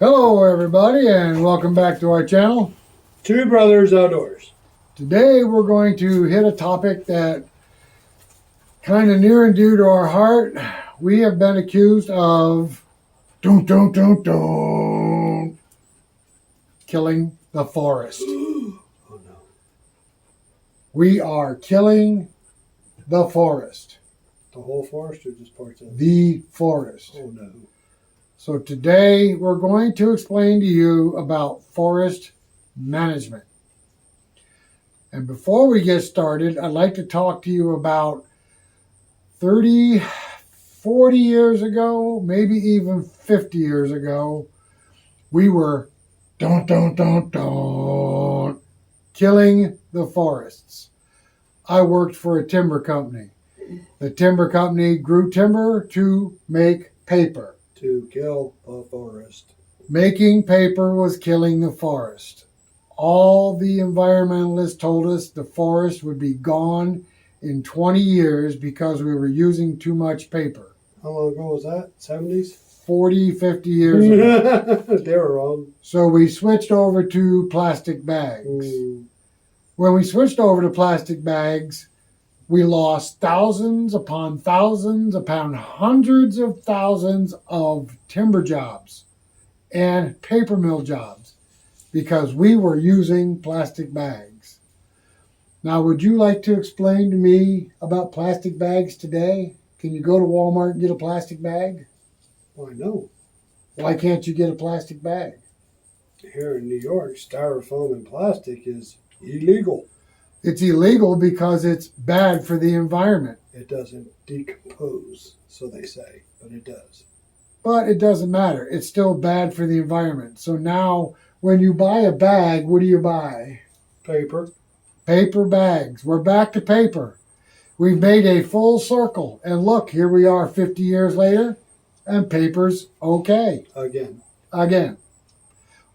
Hello everybody and welcome back to our channel. Two Brothers Outdoors. Today we're going to hit a topic that kind of near and dear to our heart. We have been accused of killing the forest. Oh no. We are killing the forest. The whole forest or just parts of it? The forest. Oh no. So today we're going to explain to you about forest management. And before we get started, I'd like to talk to you about 30, 40 years ago, maybe even 50 years ago, we were killing the forests. I worked for a timber company. The timber company grew timber to make paper. To kill the forest. Making paper was killing the forest. All the environmentalists told us the forest would be gone in 20 years because we were using too much paper. How long ago was that? 70s? 40, 50 years ago. They were wrong. So we switched over to plastic bags. When we switched over to plastic bags, we lost thousands upon hundreds of thousands of timber jobs and paper mill jobs because we were using plastic bags. Now, would you like to explain to me about plastic bags today? Can you go to Walmart and get a plastic bag? Why no? Why can't you get a plastic bag? Here in New York, styrofoam and plastic is illegal. It's illegal because it's bad for the environment. It doesn't decompose, so they say, but it does. But it doesn't matter. It's still bad for the environment. So now when you buy a bag, what do you buy? Paper. Paper bags. We're back to paper. We've made a full circle. And look, here we are 50 years later, and paper's okay. Again.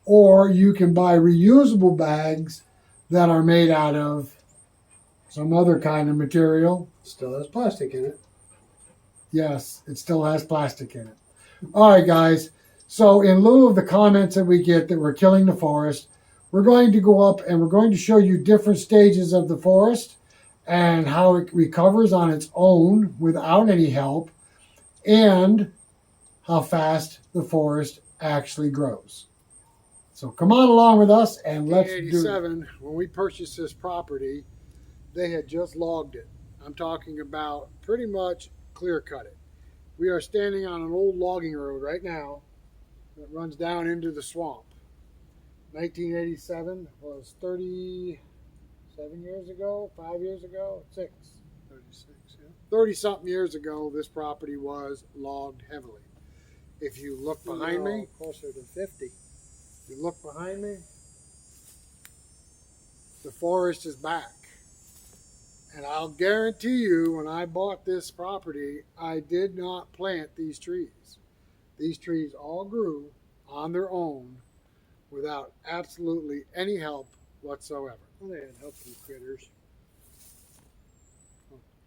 Or you can buy reusable bags that are made out of some other kind of material. Still has plastic in it. Yes, it still has plastic in it. All right, guys. So in lieu of the comments that we get that we're killing the forest, we're going to go up and we're going to show you different stages of the forest and how it recovers on its own without any help and how fast the forest actually grows. So come on along with us and let's do it. In 1987, when we purchased this property, they had just logged it. I'm talking about pretty much clear cut it. We are standing on an old logging road right now that runs down into the swamp. 1987 was 37 years ago, 5 years ago, 6. 36, yeah. 30-something years ago, this property was logged heavily. If you look behind me, closer to 50. You look behind me, the forest is back. And I'll guarantee you, when I bought this property, I did not plant these trees. These trees all grew on their own without absolutely any help whatsoever. Well, they had help from critters.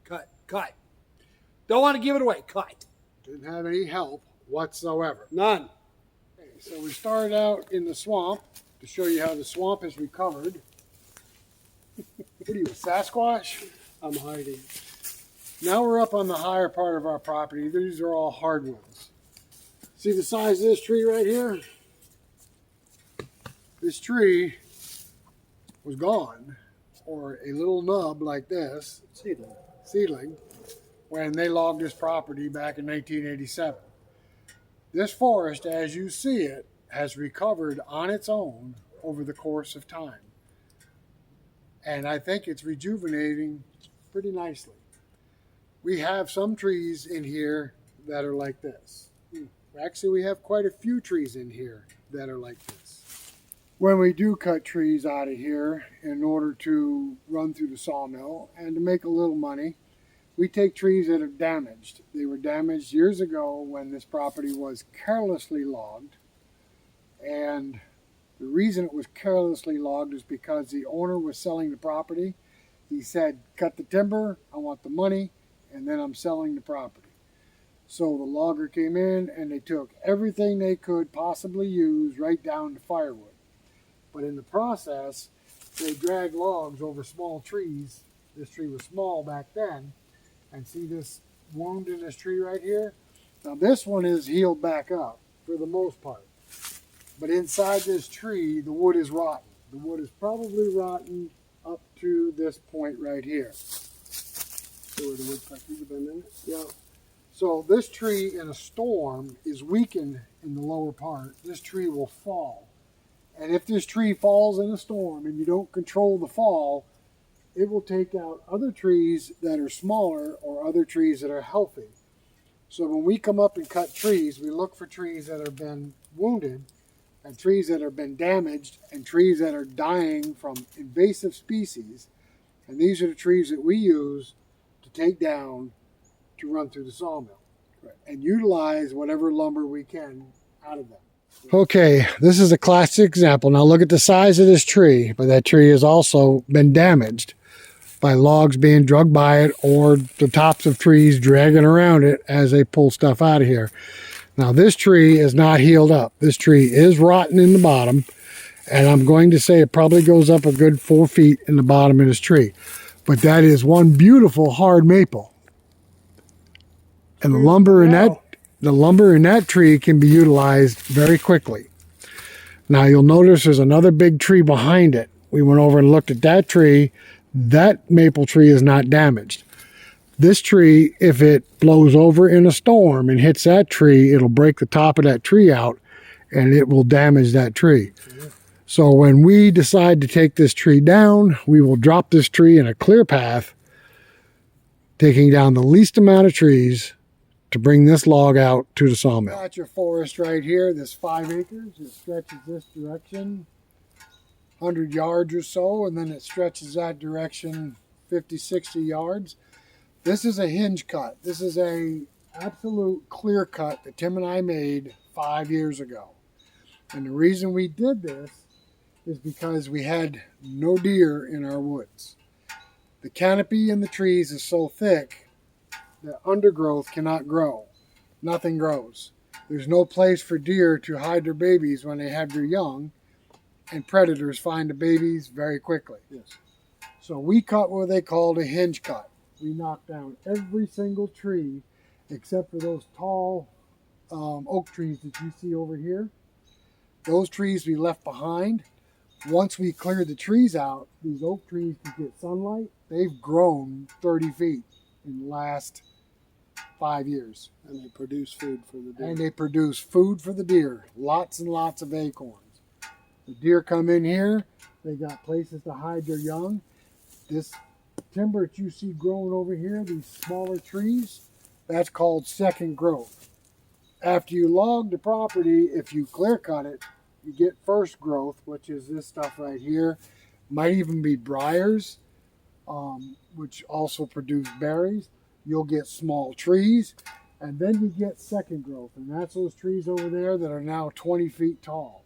Cut. Don't want to give it away. Cut. Didn't have any help whatsoever. None. Okay, so we started out in the swamp to show you how the swamp has recovered. What are you, a Sasquatch? I'm hiding. Now we're up on the higher part of our property. These are all hardwoods. See the size of this tree right here? This tree was gone, or a little nub like this, seedling, when they logged this property back in 1987. This forest, as you see it, has recovered on its own over the course of time. And I think it's rejuvenating pretty nicely. We have some trees in here that are like this. Actually, we have quite a few trees in here that are like this. When we do cut trees out of here in order to run through the sawmill and to make a little money, we take trees that are damaged. They were damaged years ago when this property was carelessly logged. And the reason it was carelessly logged is because the owner was selling the property. He said, cut the timber, I want the money, and then I'm selling the property. So the logger came in and they took everything they could possibly use right down to firewood. But in the process, they dragged logs over small trees. This tree was small back then. And see this wound in this tree right here? Now this one is healed back up for the most part. But inside this tree, the wood is rotten. The wood is probably rotten up to this point right here. So where the woodpeckers have been in it? Yeah. So this tree in a storm is weakened in the lower part. This tree will fall. And if this tree falls in a storm and you don't control the fall, it will take out other trees that are smaller or other trees that are healthy. So when we come up and cut trees, we look for trees that have been wounded and trees that have been damaged and trees that are dying from invasive species. And these are the trees that we use to take down to run through the sawmill, right, and utilize whatever lumber we can out of them. Okay, this is a classic example. Now look at the size of this tree, but that tree has also been damaged by logs being dragged by it or the tops of trees dragging around it as they pull stuff out of here. Now this tree is not healed up. This tree is rotten in the bottom, and I'm going to say it probably goes up a good 4 feet in the bottom of this tree. But that is one beautiful hard maple. And the lumber in that tree can be utilized very quickly. Now you'll notice there's another big tree behind it. We went over and looked at that tree. That maple tree is not damaged. This tree, if it blows over in a storm and hits that tree, it'll break the top of that tree out and it will damage that tree. So when we decide to take this tree down, we will drop this tree in a clear path, taking down the least amount of trees to bring this log out to the sawmill. Got your forest right here, this 5 acres. It stretches this direction 100 yards or so, and then it stretches that direction 50, 60 yards. This is a hinge cut. This is a absolute clear cut that Tim and I made 5 years ago. And the reason we did this is because we had no deer in our woods. The canopy in the trees is so thick that undergrowth cannot grow. Nothing grows. There's no place for deer to hide their babies when they have their young, and predators find the babies very quickly. Yes. So we cut what they called a hinge cut. We knocked down every single tree except for those tall oak trees that you see over here. Those trees we left behind. Once we cleared the trees out, these oak trees could get sunlight. They've grown 30 feet in the last 5 years. And they produce food for the deer. And they produce food for the deer. Lots and lots of acorns. The deer come in here. They got places to hide their young. This timber that you see growing over here, these smaller trees, that's called second growth. After you log the property, if you clear cut it, you get first growth, which is this stuff right here. Might even be briars, which also produce berries. You'll get small trees, and then you get second growth, and that's those trees over there that are now 20 feet tall.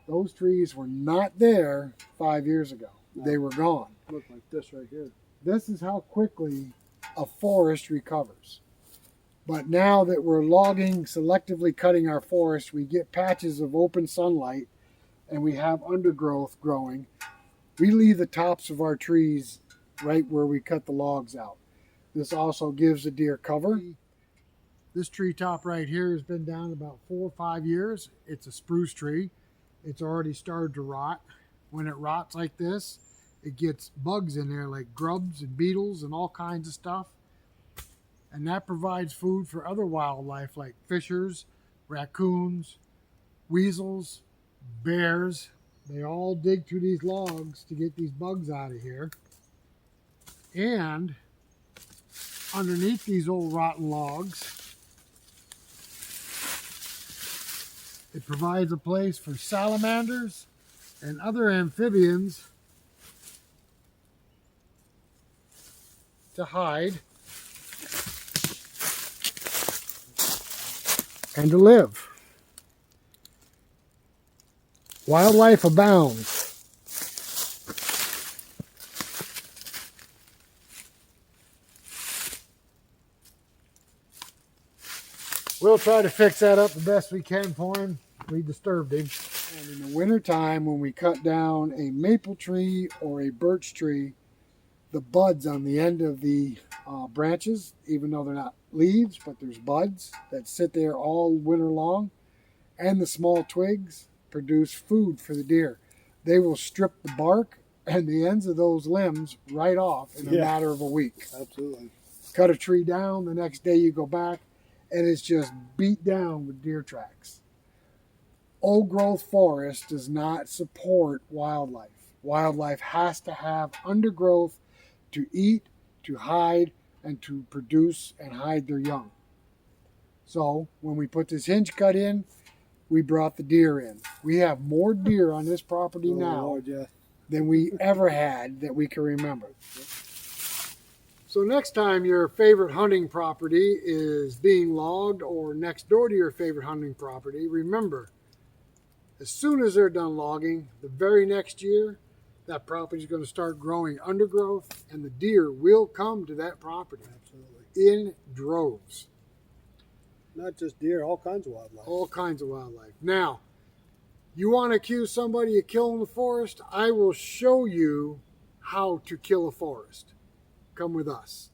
Those trees were not there 5 years ago. No. They were gone. Look like this right here. This is how quickly a forest recovers. But now that we're logging, selectively cutting our forest, we get patches of open sunlight and we have undergrowth growing. We leave the tops of our trees right where we cut the logs out. This also gives the deer cover. This tree top right here has been down about 4 or 5 years. It's a spruce tree. It's already started to rot. When it rots like this, it gets bugs in there like grubs and beetles and all kinds of stuff. And that provides food for other wildlife like fishers, raccoons, weasels, bears. They all dig through these logs to get these bugs out of here. And underneath these old rotten logs, it provides a place for salamanders and other amphibians to hide and to live. Wildlife abounds. We'll try to fix that up the best we can for him. We disturbed him. And in the wintertime, when we cut down a maple tree or a birch tree, the buds on the end of the branches, even though they're not leaves, but there's buds that sit there all winter long, and the small twigs produce food for the deer. They will strip the bark and the ends of those limbs right off in a matter of a week. Absolutely. Cut a tree down, the next day you go back, and it's just beat down with deer tracks. Old growth forest does not support wildlife. Wildlife has to have undergrowth to eat, to hide, and to produce and hide their young. So when we put this hinge cut in, we brought the deer in. We have more deer on this property now Lord, yeah. than we ever had that we can remember. So next time your favorite hunting property is being logged or next door to your favorite hunting property, remember, as soon as they're done logging, the very next year, that property is going to start growing undergrowth and the deer will come to that property. Absolutely. In droves. Not just deer, all kinds of wildlife. All kinds of wildlife. Now, you want to accuse somebody of killing the forest? I will show you how to kill a forest. Come with us.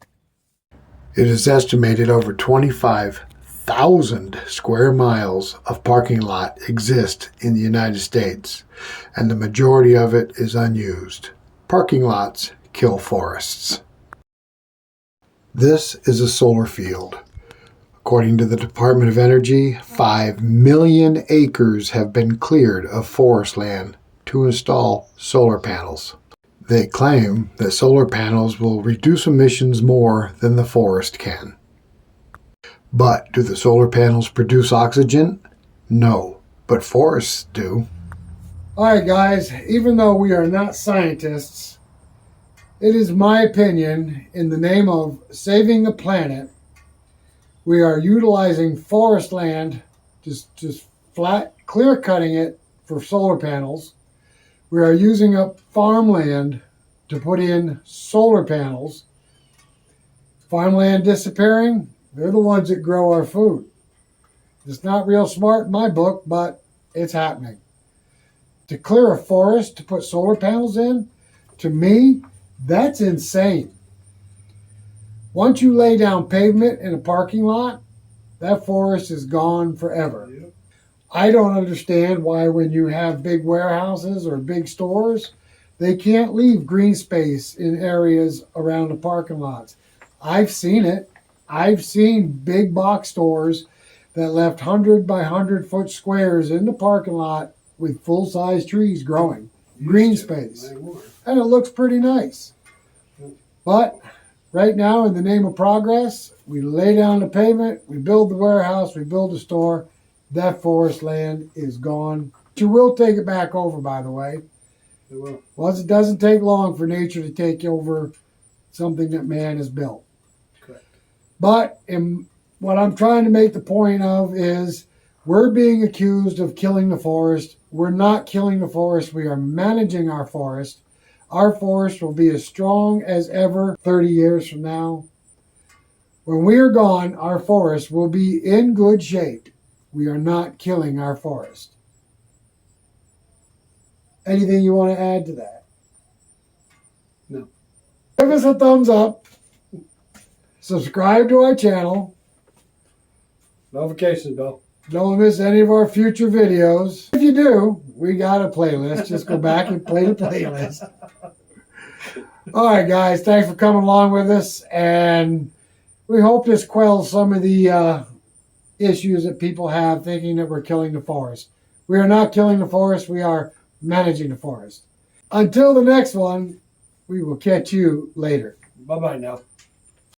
It is estimated over 25,000 square miles of parking lot exist in the United States, and the majority of it is unused. Parking lots kill forests. This is a solar field. According to the Department of Energy, 5 million acres have been cleared of forest land to install solar panels. They claim that solar panels will reduce emissions more than the forest can. But do the solar panels produce oxygen? No, but forests do. All right, guys, even though we are not scientists, it is my opinion, in the name of saving the planet, we are utilizing forest land, just flat, clear cutting it for solar panels. We are using up farmland to put in solar panels. Farmland disappearing, they're the ones that grow our food. It's not real smart in my book, but it's happening. To clear a forest to put solar panels in, to me, that's insane. Once you lay down pavement in a parking lot, that forest is gone forever. Yep. I don't understand why when you have big warehouses or big stores, they can't leave green space in areas around the parking lots. I've seen it. I've seen big box stores that left 100 by 100 foot squares in the parking lot with full-size trees growing, green space. And it looks pretty nice. But right now, in the name of progress, we lay down the pavement, we build the warehouse, we build the store. That forest land is gone. You will take it back over, by the way. It will. Well, it doesn't take long for nature to take over something that man has built. Correct. But what I'm trying to make the point of is we're being accused of killing the forest. We're not killing the forest. We are managing our forest. Our forest will be as strong as ever 30 years from now. When we are gone, our forest will be in good shape. We are not killing our forest. Anything you want to add to that? No. Give us a thumbs up. Subscribe to our channel. Notifications bell. Don't miss any of our future videos. If you do, we got a playlist. Just go back and play the playlist. All right, guys. Thanks for coming along with us. And we hope this quells some of the issues that people have thinking that we're killing the forest. We are not killing the forest. We are managing the forest. Until the next one, we will catch you later. Bye-bye now.